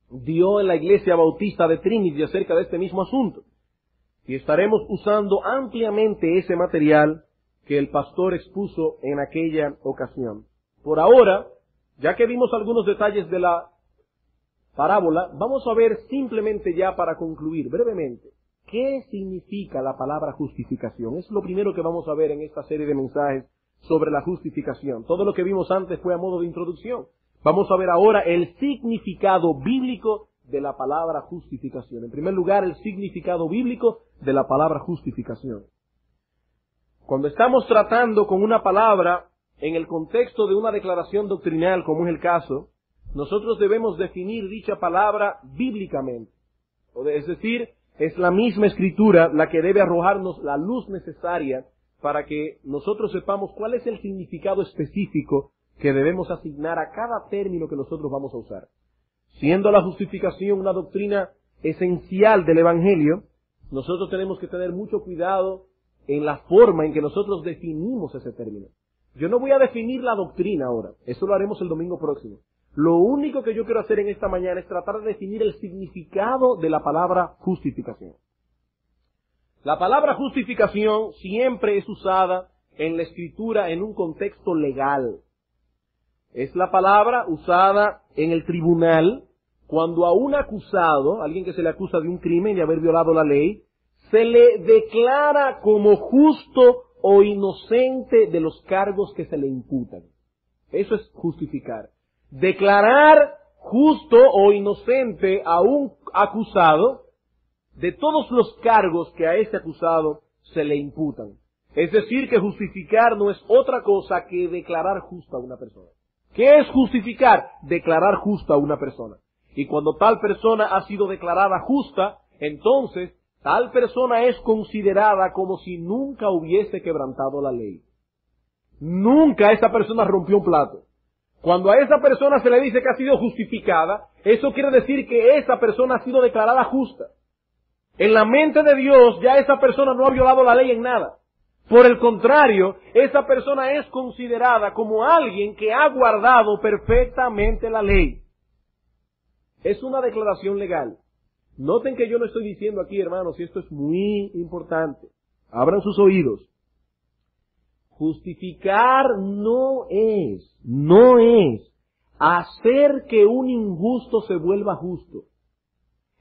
dio en la iglesia bautista de Trinity acerca de este mismo asunto. Y estaremos usando ampliamente ese material que el pastor expuso en aquella ocasión. Por ahora, ya que vimos algunos detalles de la parábola, vamos a ver simplemente ya para concluir brevemente ¿qué significa la palabra justificación? Es lo primero que vamos a ver en esta serie de mensajes sobre la justificación. Todo lo que vimos antes fue a modo de introducción. Vamos a ver ahora el significado bíblico de la palabra justificación. En primer lugar, el significado bíblico de la palabra justificación. Cuando estamos tratando con una palabra en el contexto de una declaración doctrinal, como es el caso, nosotros debemos definir dicha palabra bíblicamente. Es decir, es la misma Escritura la que debe arrojarnos la luz necesaria para que nosotros sepamos cuál es el significado específico que debemos asignar a cada término que nosotros vamos a usar. Siendo la justificación una doctrina esencial del Evangelio, nosotros tenemos que tener mucho cuidado en la forma en que nosotros definimos ese término. Yo no voy a definir la doctrina ahora, eso lo haremos el domingo próximo. Lo único que yo quiero hacer en esta mañana es tratar de definir el significado de la palabra justificación. La palabra justificación siempre es usada en la Escritura en un contexto legal. Es la palabra usada en el tribunal cuando a un acusado, alguien que se le acusa de un crimen, de haber violado la ley, se le declara como justo o inocente de los cargos que se le imputan. Eso es justificar. Declarar justo o inocente a un acusado de todos los cargos que a ese acusado se le imputan. Es decir, que justificar no es otra cosa que declarar justa a una persona. ¿Qué es justificar? Declarar justa a una persona. Y cuando tal persona ha sido declarada justa, entonces tal persona es considerada como si nunca hubiese quebrantado la ley. Nunca esa persona rompió un plato. Cuando a esa persona se le dice que ha sido justificada, eso quiere decir que esa persona ha sido declarada justa. En la mente de Dios ya esa persona no ha violado la ley en nada. Por el contrario, esa persona es considerada como alguien que ha guardado perfectamente la ley. Es una declaración legal. Noten que yo no estoy diciendo aquí, hermanos, y esto es muy importante. Abran sus oídos. Justificar no es hacer que un injusto se vuelva justo.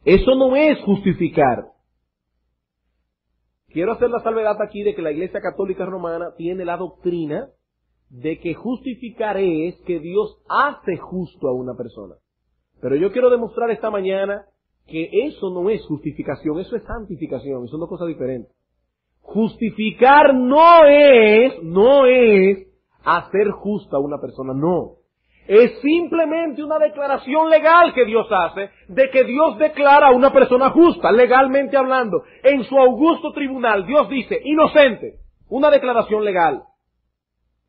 Eso no es justificar. Quiero hacer la salvedad aquí de que la Iglesia Católica Romana tiene la doctrina de que justificar es que Dios hace justo a una persona. Pero yo quiero demostrar esta mañana que eso no es justificación, eso es santificación, y son dos cosas diferentes. Justificar no es hacer justa a una persona, no. Es simplemente una declaración legal que Dios hace, de que Dios declara a una persona justa, legalmente hablando. En su augusto tribunal, Dios dice, inocente. Una declaración legal.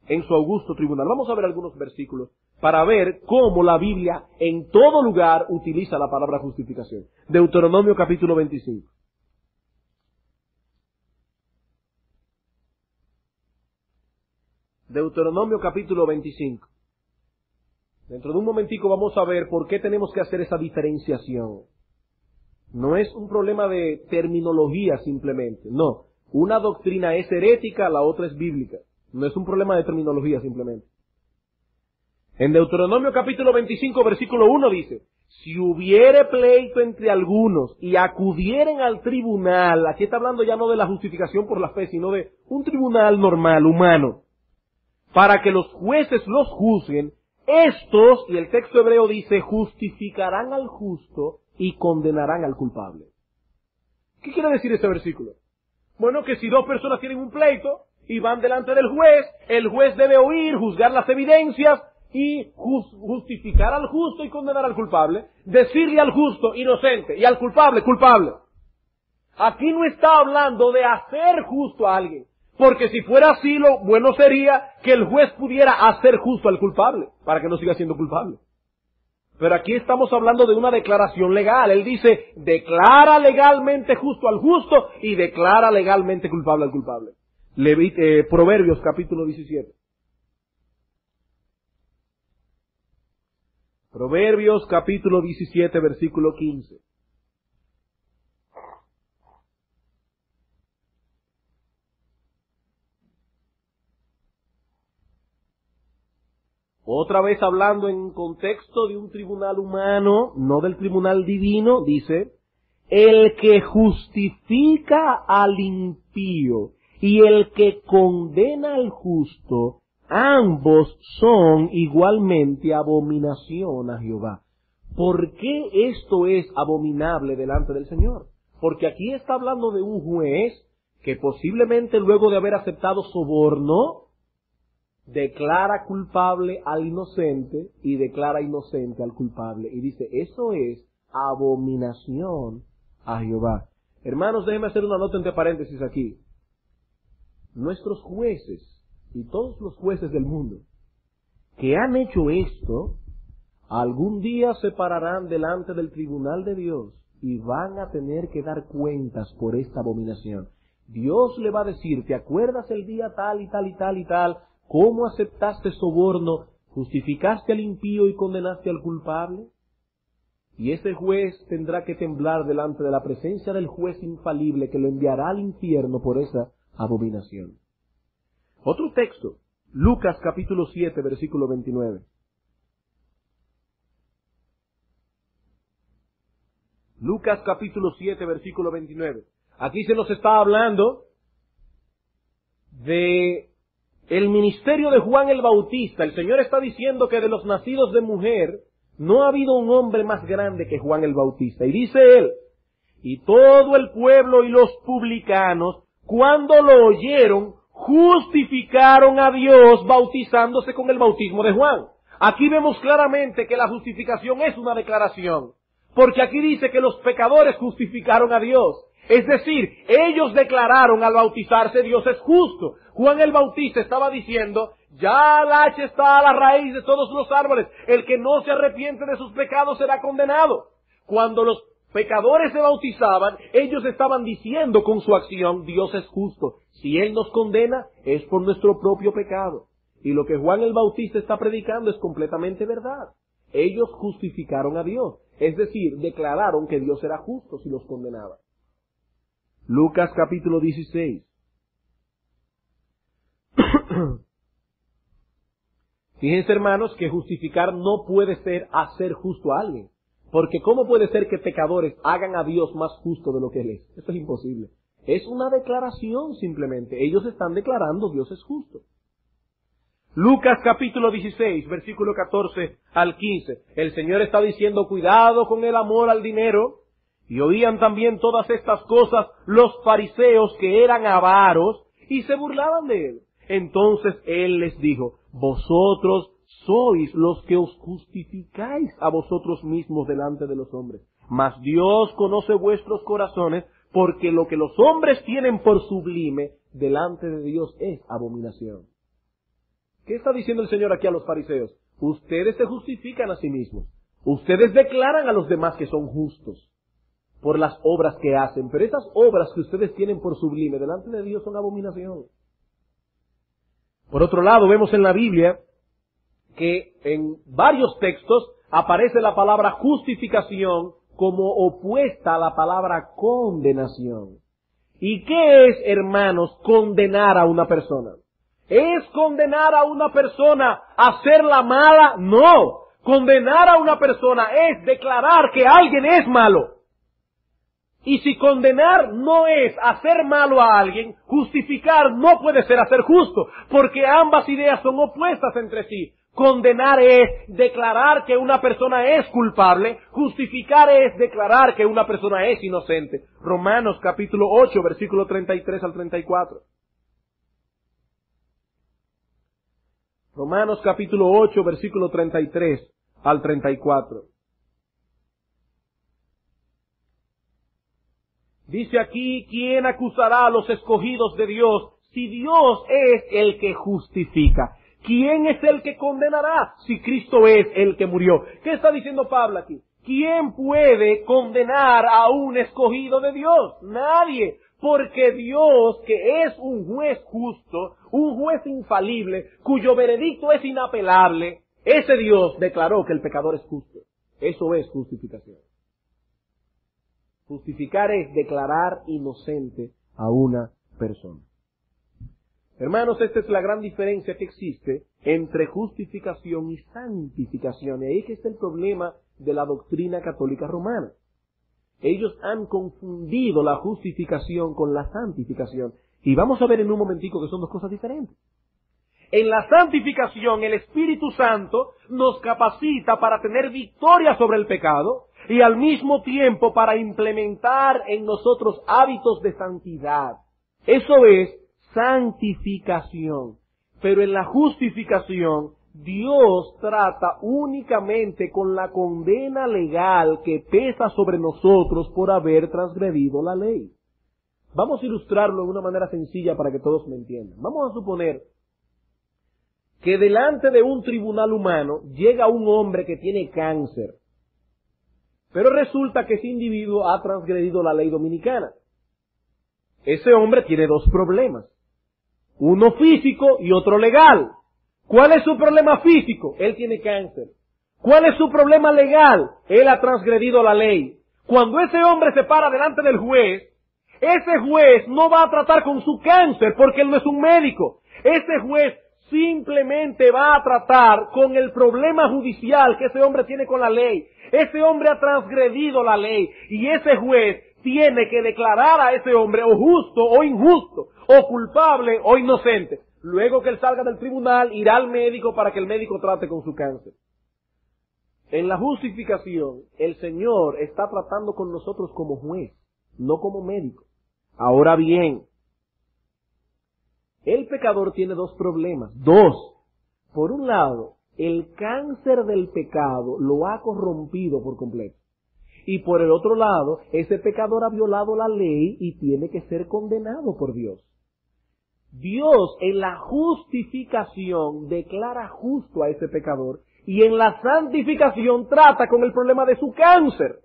En su augusto tribunal. Vamos a ver algunos versículos para ver cómo la Biblia en todo lugar utiliza la palabra justificación. Deuteronomio capítulo 25. Deuteronomio capítulo 25. Dentro de un momentico vamos a ver por qué tenemos que hacer esa diferenciación. No es un problema de terminología simplemente, no. Una doctrina es herética, la otra es bíblica. No es un problema de terminología simplemente. En Deuteronomio capítulo 25, versículo 1 dice, si hubiere pleito entre algunos y acudieren al tribunal, aquí está hablando ya no de la justificación por la fe, sino de un tribunal normal, humano, para que los jueces los juzguen, estos, y el texto hebreo dice, justificarán al justo y condenarán al culpable. ¿Qué quiere decir este versículo? Bueno, que si dos personas tienen un pleito y van delante del juez, el juez debe oír, juzgar las evidencias y justificar al justo y condenar al culpable. Decirle al justo, inocente, y al culpable, culpable. Aquí no está hablando de hacer justo a alguien. Porque si fuera así, lo bueno sería que el juez pudiera hacer justo al culpable, para que no siga siendo culpable. Pero aquí estamos hablando de una declaración legal. Él dice, declara legalmente justo al justo y declara legalmente culpable al culpable. Proverbios capítulo 17. Proverbios capítulo 17, versículo 15. Otra vez hablando en contexto de un tribunal humano, no del tribunal divino, dice, el que justifica al impío y el que condena al justo, ambos son igualmente abominación a Jehová. ¿Por qué esto es abominable delante del Señor? Porque aquí está hablando de un juez que posiblemente luego de haber aceptado soborno, declara culpable al inocente y declara inocente al culpable. Y dice, eso es abominación a Jehová. Hermanos, déjenme hacer una nota entre paréntesis aquí. Nuestros jueces y todos los jueces del mundo que han hecho esto, algún día se pararán delante del tribunal de Dios y van a tener que dar cuentas por esta abominación. Dios le va a decir, ¿te acuerdas el día tal y tal y tal y tal? ¿Cómo aceptaste soborno? ¿Justificaste al impío y condenaste al culpable? Y ese juez tendrá que temblar delante de la presencia del juez infalible que lo enviará al infierno por esa abominación. Otro texto, Lucas capítulo 7, versículo 29. Lucas capítulo 7, versículo 29. Aquí se nos está hablando de el ministerio de Juan el Bautista. El Señor está diciendo que de los nacidos de mujer no ha habido un hombre más grande que Juan el Bautista. Y dice él, y todo el pueblo y los publicanos, cuando lo oyeron, justificaron a Dios bautizándose con el bautismo de Juan. Aquí vemos claramente que la justificación es una declaración, porque aquí dice que los pecadores justificaron a Dios. Es decir, ellos declararon al bautizarse Dios es justo. Juan el Bautista estaba diciendo, ya el hacha está a la raíz de todos los árboles. El que no se arrepiente de sus pecados será condenado. Cuando los pecadores se bautizaban, ellos estaban diciendo con su acción, Dios es justo. Si Él nos condena, es por nuestro propio pecado. Y lo que Juan el Bautista está predicando es completamente verdad. Ellos justificaron a Dios. Es decir, declararon que Dios era justo si los condenaba. Lucas capítulo 16. Fíjense, hermanos, que justificar no puede ser hacer justo a alguien. Porque ¿cómo puede ser que pecadores hagan a Dios más justo de lo que Él es? Eso es imposible. Es una declaración simplemente. Ellos están declarando Dios es justo. Lucas capítulo 16, versículo 14 al 15. El Señor está diciendo, cuidado con el amor al dinero. Y oían también todas estas cosas los fariseos que eran avaros y se burlaban de Él. Entonces Él les dijo, vosotros sois los que os justificáis a vosotros mismos delante de los hombres. Mas Dios conoce vuestros corazones, porque lo que los hombres tienen por sublime delante de Dios es abominación. ¿Qué está diciendo el Señor aquí a los fariseos? Ustedes se justifican a sí mismos. Ustedes declaran a los demás que son justos por las obras que hacen, pero esas obras que ustedes tienen por sublime delante de Dios son abominación. Por otro lado, vemos en la Biblia que en varios textos aparece la palabra justificación como opuesta a la palabra condenación. ¿Y qué es, hermanos, condenar a una persona? ¿Es condenar a una persona a hacerla mala? No. Condenar a una persona es declarar que alguien es malo. Y si condenar no es hacer malo a alguien, justificar no puede ser hacer justo, porque ambas ideas son opuestas entre sí. Condenar es declarar que una persona es culpable, justificar es declarar que una persona es inocente. Romanos capítulo 8, versículo 33 al 34. Romanos capítulo 8, versículo 33 al 34. Dice aquí, ¿quién acusará a los escogidos de Dios si Dios es el que justifica? ¿Quién es el que condenará si Cristo es el que murió? ¿Qué está diciendo Pablo aquí? ¿Quién puede condenar a un escogido de Dios? Nadie. Porque Dios, que es un juez justo, un juez infalible, cuyo veredicto es inapelable, ese Dios declaró que el pecador es justo. Eso es justificación. Justificar es declarar inocente a una persona. Hermanos, esta es la gran diferencia que existe entre justificación y santificación. Y ahí que está el problema de la doctrina católica romana. Ellos han confundido la justificación con la santificación. Y vamos a ver en un momentico que son dos cosas diferentes. En la santificación, el Espíritu Santo nos capacita para tener victoria sobre el pecado y al mismo tiempo para implementar en nosotros hábitos de santidad. Eso es santificación. Pero en la justificación, Dios trata únicamente con la condena legal que pesa sobre nosotros por haber transgredido la ley. Vamos a ilustrarlo de una manera sencilla para que todos me entiendan. Vamos a suponer que delante de un tribunal humano llega un hombre que tiene cáncer, pero resulta que ese individuo ha transgredido la ley dominicana. Ese hombre tiene dos problemas, uno físico y otro legal. ¿Cuál es su problema físico? Él tiene cáncer. ¿Cuál es su problema legal? Él ha transgredido la ley. Cuando ese hombre se para delante del juez, ese juez no va a tratar con su cáncer porque él no es un médico. Ese juez simplemente va a tratar con el problema judicial que ese hombre tiene con la ley. Ese hombre ha transgredido la ley y ese juez tiene que declarar a ese hombre o justo o injusto, o culpable o inocente. Luego que él salga del tribunal, irá al médico para que el médico trate con su cáncer. En la justificación, el Señor está tratando con nosotros como juez, no como médico. Ahora bien, el pecador tiene dos problemas. Por un lado, el cáncer del pecado lo ha corrompido por completo. Y por el otro lado, ese pecador ha violado la ley y tiene que ser condenado por Dios. Dios en la justificación declara justo a ese pecador y en la santificación trata con el problema de su cáncer.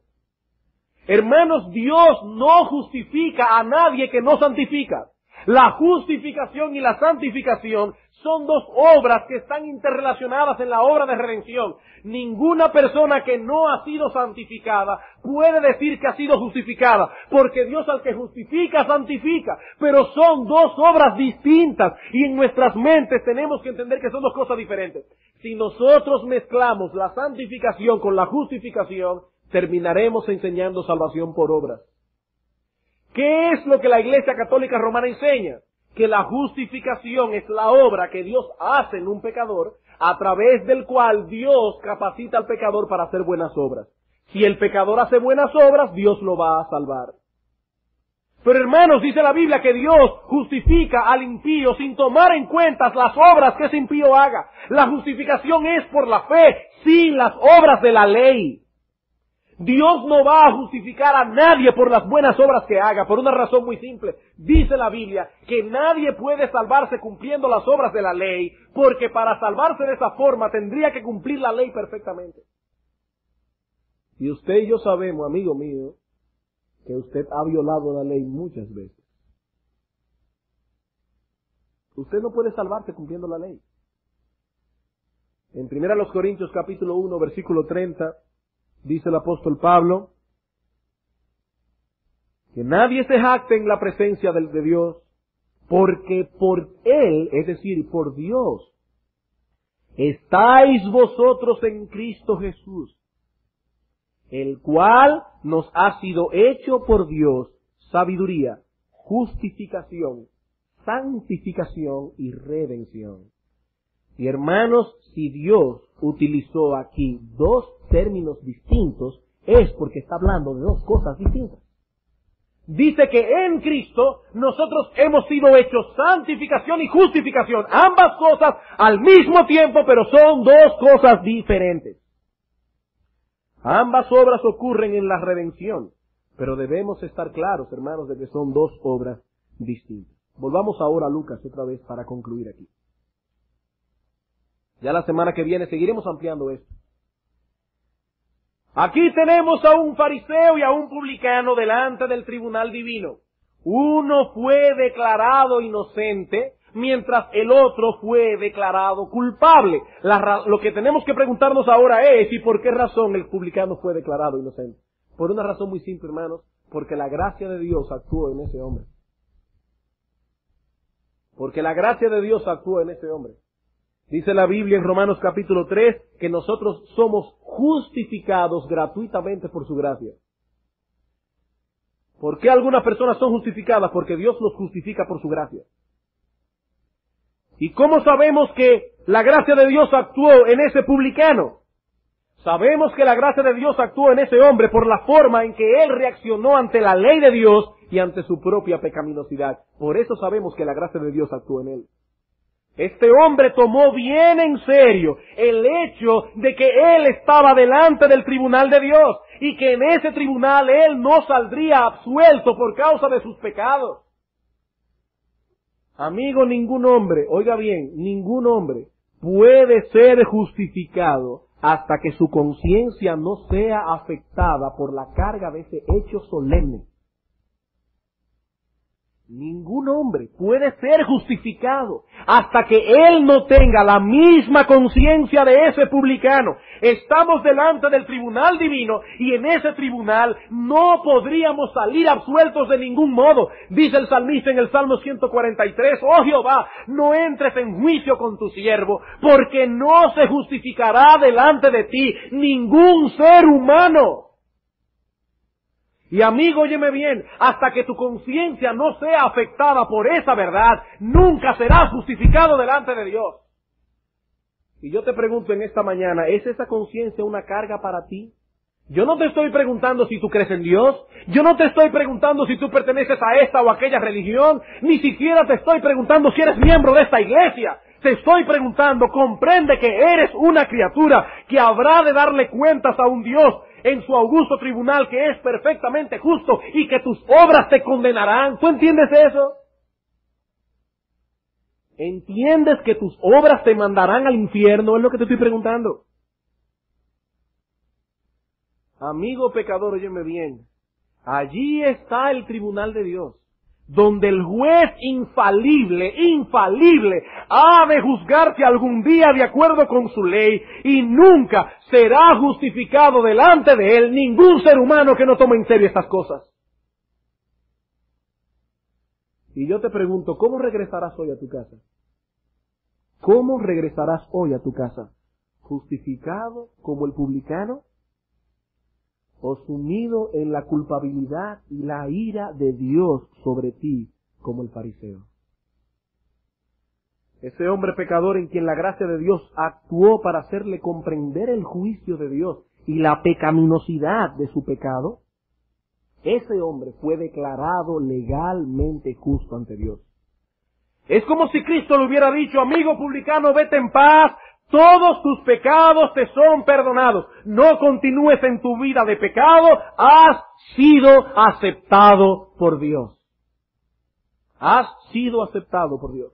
Hermanos, Dios no justifica a nadie que no santifica. La justificación y la santificación son dos obras que están interrelacionadas en la obra de redención. Ninguna persona que no ha sido santificada puede decir que ha sido justificada, porque Dios al que justifica, santifica. Pero son dos obras distintas y en nuestras mentes tenemos que entender que son dos cosas diferentes. Si nosotros mezclamos la santificación con la justificación, terminaremos enseñando salvación por obras. ¿Qué es lo que la Iglesia Católica Romana enseña? Que la justificación es la obra que Dios hace en un pecador, a través del cual Dios capacita al pecador para hacer buenas obras. Si el pecador hace buenas obras, Dios lo va a salvar. Pero hermanos, dice la Biblia que Dios justifica al impío sin tomar en cuenta las obras que ese impío haga. La justificación es por la fe, sin las obras de la ley. Dios no va a justificar a nadie por las buenas obras que haga, por una razón muy simple. Dice la Biblia que nadie puede salvarse cumpliendo las obras de la ley, porque para salvarse de esa forma tendría que cumplir la ley perfectamente. Y usted y yo sabemos, amigo mío, que usted ha violado la ley muchas veces. Usted no puede salvarse cumpliendo la ley. En 1 Corintios capítulo 1, versículo 30, dice el apóstol Pablo, que nadie se jacte en la presencia de Dios, porque por Él, es decir, por Dios, estáis vosotros en Cristo Jesús, el cual nos ha sido hecho por Dios sabiduría, justificación, santificación y redención. Y hermanos, si Dios utilizó aquí dos términos distintos, es porque está hablando de dos cosas distintas. Dice que en Cristo nosotros hemos sido hechos santificación y justificación, ambas cosas al mismo tiempo, pero son dos cosas diferentes. Ambas obras ocurren en la redención, pero debemos estar claros, hermanos, de que son dos obras distintas. Volvamos ahora a Lucas otra vez para concluir aquí. Ya la semana que viene seguiremos ampliando esto. Aquí tenemos a un fariseo y a un publicano delante del tribunal divino. Uno fue declarado inocente, mientras el otro fue declarado culpable. Lo que tenemos que preguntarnos ahora es, ¿y por qué razón el publicano fue declarado inocente? Por una razón muy simple, hermanos, porque la gracia de Dios actuó en ese hombre. Porque la gracia de Dios actuó en ese hombre. Dice la Biblia en Romanos capítulo 3 que nosotros somos justificados gratuitamente por su gracia. ¿Por qué algunas personas son justificadas? Porque Dios los justifica por su gracia. ¿Y cómo sabemos que la gracia de Dios actuó en ese publicano? Sabemos que la gracia de Dios actuó en ese hombre por la forma en que él reaccionó ante la ley de Dios y ante su propia pecaminosidad. Por eso sabemos que la gracia de Dios actuó en él. Este hombre tomó bien en serio el hecho de que él estaba delante del tribunal de Dios y que en ese tribunal él no saldría absuelto por causa de sus pecados. Amigo, ningún hombre, oiga bien, ningún hombre puede ser justificado hasta que su conciencia no sea afectada por la carga de ese hecho solemne. Ningún hombre puede ser justificado hasta que él no tenga la misma conciencia de ese publicano. Estamos delante del tribunal divino y en ese tribunal no podríamos salir absueltos de ningún modo. Dice el salmista en el Salmo 143, oh Jehová, no entres en juicio con tu siervo, porque no se justificará delante de ti ningún ser humano. Y amigo, óyeme bien, hasta que tu conciencia no sea afectada por esa verdad, nunca serás justificado delante de Dios. Y yo te pregunto en esta mañana, ¿es esa conciencia una carga para ti? Yo no te estoy preguntando si tú crees en Dios, yo no te estoy preguntando si tú perteneces a esta o aquella religión, ni siquiera te estoy preguntando si eres miembro de esta iglesia. Te estoy preguntando, comprende que eres una criatura que habrá de darle cuentas a un Dios en su augusto tribunal que es perfectamente justo y que tus obras te condenarán. ¿Tú entiendes eso? ¿Entiendes que tus obras te mandarán al infierno? Es lo que te estoy preguntando. Amigo pecador, óyeme bien. Allí está el tribunal de Dios, donde el juez infalible, ha de juzgarte algún día de acuerdo con su ley y nunca será justificado delante de él ningún ser humano que no tome en serio estas cosas. Y yo te pregunto, ¿cómo regresarás hoy a tu casa? ¿Cómo regresarás hoy a tu casa? ¿Justificado como el publicano? ¿O sumido en la culpabilidad y la ira de Dios sobre ti como el fariseo? Ese hombre pecador en quien la gracia de Dios actuó para hacerle comprender el juicio de Dios y la pecaminosidad de su pecado, ese hombre fue declarado legalmente justo ante Dios. Es como si Cristo le hubiera dicho, amigo publicano, vete en paz, todos tus pecados te son perdonados. No continúes en tu vida de pecado, has sido aceptado por Dios. Has sido aceptado por Dios.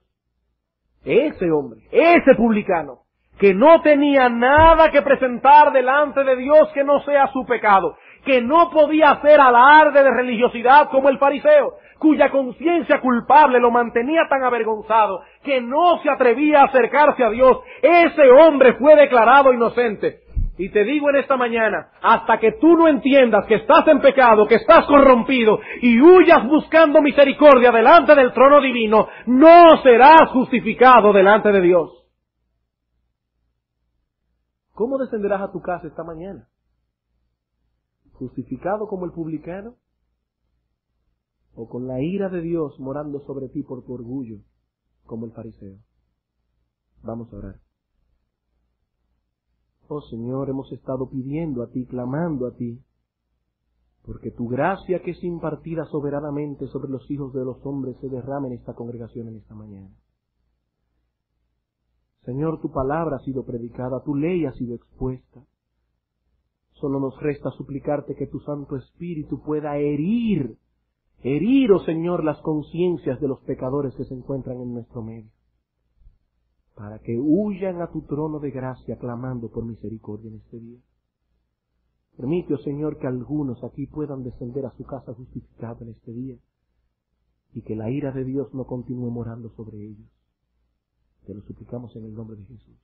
Ese hombre, ese publicano, que no tenía nada que presentar delante de Dios que no sea su pecado, que no podía hacer alarde de religiosidad como el fariseo, cuya conciencia culpable lo mantenía tan avergonzado que no se atrevía a acercarse a Dios, ese hombre fue declarado inocente. Y te digo en esta mañana, hasta que tú no entiendas que estás en pecado, que estás corrompido y huyas buscando misericordia delante del trono divino, no serás justificado delante de Dios. ¿Cómo descenderás a tu casa esta mañana? ¿Justificado como el publicano? ¿O con la ira de Dios morando sobre ti por tu orgullo como el fariseo? Vamos a orar. Oh Señor, hemos estado pidiendo a ti, clamando a ti, porque tu gracia que es impartida soberanamente sobre los hijos de los hombres se derrame en esta congregación en esta mañana. Señor, tu palabra ha sido predicada, tu ley ha sido expuesta. Solo nos resta suplicarte que tu Santo Espíritu pueda herir, oh Señor, las conciencias de los pecadores que se encuentran en nuestro medio, para que huyan a tu trono de gracia clamando por misericordia en este día. Permite, oh Señor, que algunos aquí puedan descender a su casa justificados en este día y que la ira de Dios no continúe morando sobre ellos. Te lo suplicamos en el nombre de Jesús.